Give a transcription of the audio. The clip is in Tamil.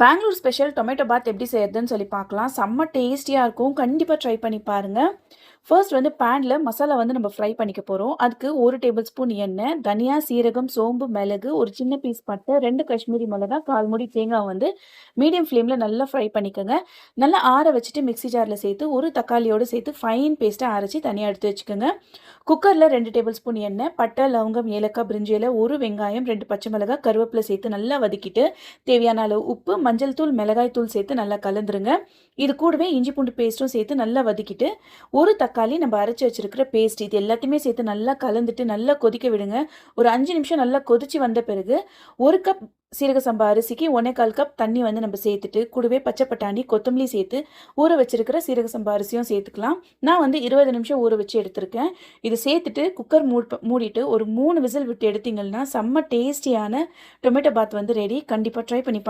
பெங்களூர் ஸ்பெஷல் டொமேட்டோ பாத் எப்படி செய்யறதுன்னு சொல்லி பார்க்கலாம். செம்ம டேஸ்டியா இருக்கும். கண்டிப்பா ட்ரை பண்ணி பாருங்க. ஃபர்ஸ்ட் வந்து பேன்ல மசாலா வந்து நம்ம ஃப்ரை பண்ணிக்க போறோம். அதுக்கு 1 டேபிள் ஸ்பூன் எண்ணெய், தனியா, சீரகம், சோம்பு, மிளகு, ஒரு சின்ன பீஸ் பட்டை, 2 காஷ்மீரி மிளகாய், 1/4 மூடி தேங்காய் வந்து மீடியம் ஃப்ளேம்ல நல்லா ஃப்ரை பண்ணிக்கோங்க. நல்லா ஆற வச்சுட்டு மிக்ஸி ஜார்ல சேர்த்து ஒரு தக்காளியோட சேர்த்து ஃபைன் பேஸ்ட்டா அரைச்சு தனியா எடுத்து வச்சுக்கோங்க. குக்கர்ல 2 டேபிள் ஸ்பூன் எண்ணெய், பட்டை, லவங்கம், ஏலக்காய், பிரிஞ்சி இலை, 1 வெங்காயம், 2 பச்சை மிளகாய், கருவேப்பிலை சேர்த்து நல்லா வதக்கிட்டு தேவையான அளவு உப்பு, மஞ்சள் தூள், மிளகாய் தூள் சேர்த்து நல்லா கலந்துருங்க. இது கூடவே இஞ்சி பூண்டு பேஸ்ட்டும் சேர்த்து நல்லா வதக்கிட்டு ஒரு தக்காளி நம்ம அரைச்சி வச்சிருக்கிற பேஸ்ட் இது எல்லாத்தையுமே சேர்த்து நல்லா கலந்துட்டு நல்லா கொதிக்க விடுங்க. ஒரு 5 நிமிஷம் நல்லா கொதிச்சு வந்த பிறகு 1 கப் சீரக சம்பா அரிசிக்கு 1/4 கப் தண்ணி வந்து நம்ம சேர்த்துட்டு கூடவே பச்சை பட்டாணி, கொத்தமல்லி சேர்த்து ஊற வச்சிருக்கிற சீரக சம்பா அரிசியும் சேர்த்துக்கலாம். நான் வந்து 20 நிமிஷம் ஊற வச்சு எடுத்திருக்கேன். இது சேர்த்துட்டு குக்கர் மூடிட்டு ஒரு 3 விசில் விட்டு எடுத்தீங்கன்னா செம்ம டேஸ்டியான டொமேட்டோ பாத் வந்து ரெடி. கண்டிப்பாக ட்ரை பண்ணி